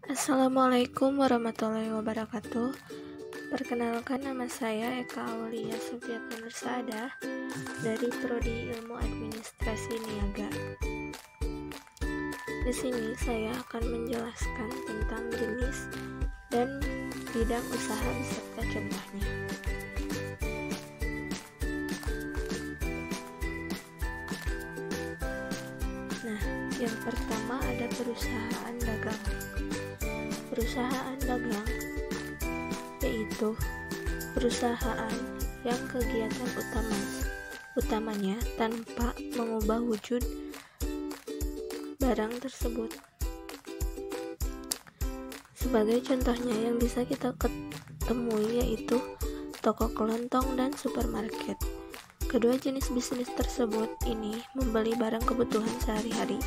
Assalamualaikum warahmatullahi wabarakatuh. Perkenalkan, nama saya Eka Aulia Sufiatun Nursada dari Prodi Ilmu Administrasi Niaga. Di sini saya akan menjelaskan tentang jenis dan bidang usaha beserta contohnya. Nah, yang pertama ada perusahaan dagang. Perusahaan dagang yaitu perusahaan yang kegiatan utamanya tanpa mengubah wujud barang tersebut. Sebagai contohnya yang bisa kita ketemui yaitu toko kelontong dan supermarket. Kedua jenis bisnis tersebut ini membeli barang kebutuhan sehari-hari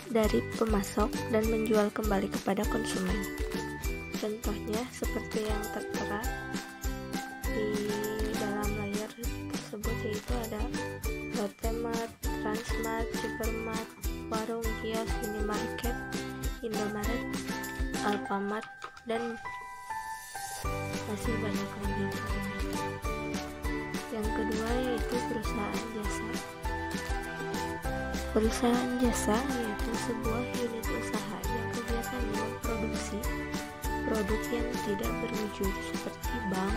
dari pemasok dan menjual kembali kepada konsumen. Contohnya seperti yang tertera di dalam layar tersebut, yaitu ada Lotte Mart, Transmart, Supermart, warung, kios, minimarket, Indomaret, Alfamart, dan masih banyak lagi. Yang kedua yaitu perusahaan jasa. Perusahaan jasa yaitu sebuah unit usaha yang kegiatannya memproduksi produk yang tidak berwujud seperti bank,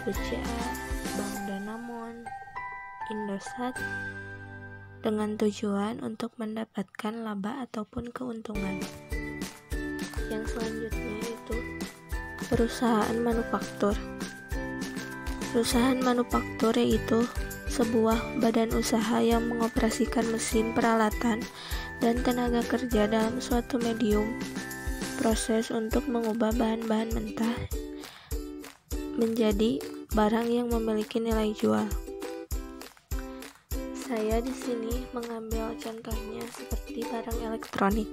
BCA, Bank Danamon, Indosat, dengan tujuan untuk mendapatkan laba ataupun keuntungan. Yang selanjutnya yaitu perusahaan manufaktur. Perusahaan manufaktur yaitu sebuah badan usaha yang mengoperasikan mesin, peralatan, dan tenaga kerja dalam suatu medium proses untuk mengubah bahan-bahan mentah menjadi barang yang memiliki nilai jual. Saya di sini mengambil contohnya seperti barang elektronik.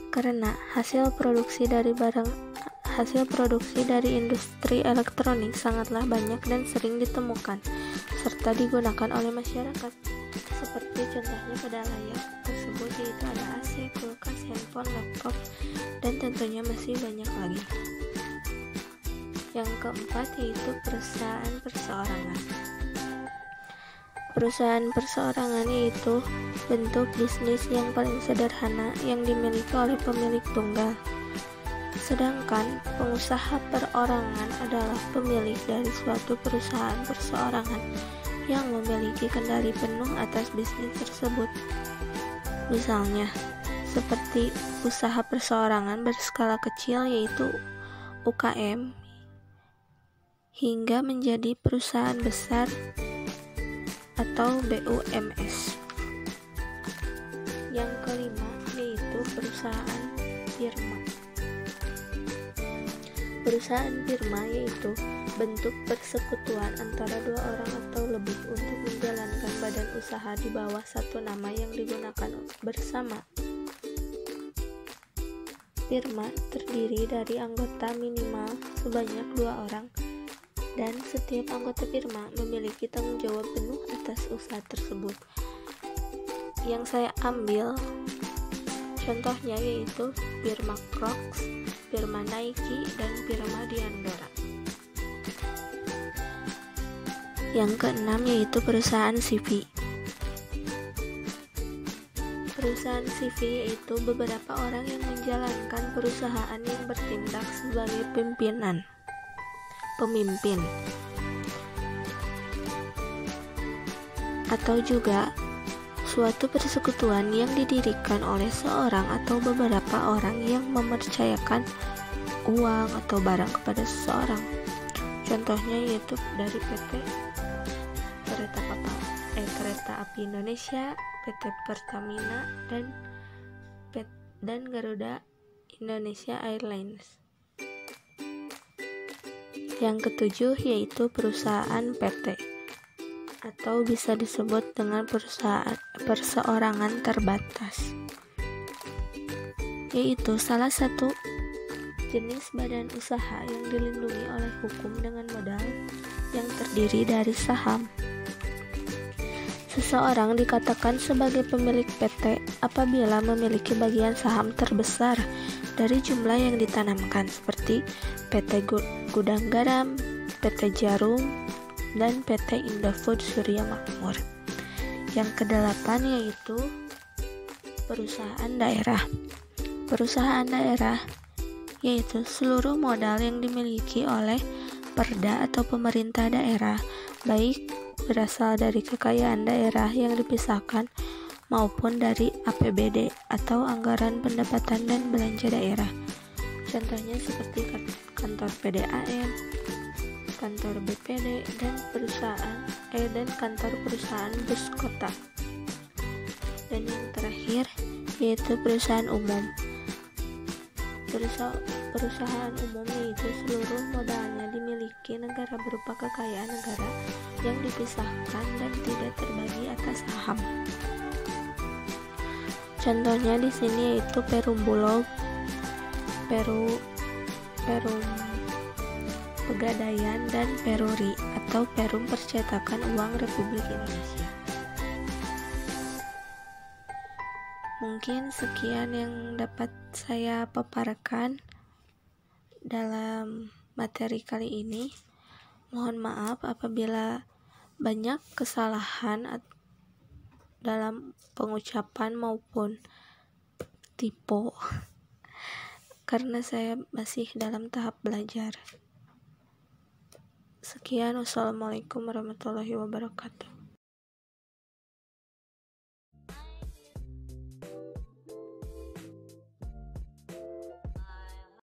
Karena hasil produksi dari industri elektronik sangatlah banyak dan sering ditemukan serta digunakan oleh masyarakat. Seperti contohnya pada layar tersebut, yaitu ada AC, kulkas, handphone, laptop, dan tentunya masih banyak lagi. Yang keempat yaitu perusahaan perseorangan. Perusahaan perseorangan yaitu bentuk bisnis yang paling sederhana yang dimiliki oleh pemilik tunggal. Sedangkan pengusaha perorangan adalah pemilik dari suatu perusahaan perseorangan yang memiliki kendali penuh atas bisnis tersebut. Misalnya, seperti usaha perseorangan berskala kecil yaitu UKM, hingga menjadi perusahaan besar atau BUMS. Yang kelima yaitu perusahaan firma. Perusahaan firma yaitu bentuk persekutuan antara dua orang atau lebih untuk menjalankan badan usaha di bawah satu nama yang digunakan bersama. Firma terdiri dari anggota minimal sebanyak 2 orang, dan setiap anggota firma memiliki tanggung jawab penuh atas usaha tersebut. Yang saya ambil contohnya yaitu firma Crocs, firma Nike, dan firma Diandora. Yang keenam yaitu perusahaan CV. Perusahaan CV yaitu beberapa orang yang menjalankan perusahaan yang bertindak sebagai pemimpin, atau juga suatu persekutuan yang didirikan oleh seorang atau beberapa orang yang mempercayakan uang atau barang kepada seseorang. Contohnya yaitu dari PT Kereta Api Indonesia, PT Pertamina, dan Garuda Indonesia Airlines. Yang ketujuh yaitu perusahaan PT, atau bisa disebut dengan perusahaan perseorangan terbatas, yaitu salah satu jenis badan usaha yang dilindungi oleh hukum dengan modal yang terdiri dari saham. Seseorang dikatakan sebagai pemilik PT apabila memiliki bagian saham terbesar dari jumlah yang ditanamkan seperti PT Gudang Garam, PT Jarum, dan PT Indofood Surya Makmur. Yang kedelapan yaitu perusahaan daerah. Perusahaan daerah yaitu seluruh modal yang dimiliki oleh perda atau pemerintah daerah, baik berasal dari kekayaan daerah yang dipisahkan maupun dari APBD atau anggaran pendapatan dan belanja daerah. Contohnya seperti kantor PDAM, kantor BPD, dan kantor perusahaan bus kota. Dan yang terakhir yaitu perusahaan umum. Perusahaan umum yaitu seluruh modalnya dimiliki negara berupa kekayaan negara yang dipisahkan dan tidak terbagi atas saham. Contohnya di sini yaitu Perum Bulog, Perum Pegadaian, dan Peruri atau Perum Percetakan Uang Republik Indonesia. Mungkin sekian yang dapat saya paparkan dalam materi kali ini. Mohon maaf apabila banyak kesalahan dalam pengucapan maupun typo karena saya masih dalam tahap belajar. Sekian, wassalamualaikum warahmatullahi wabarakatuh.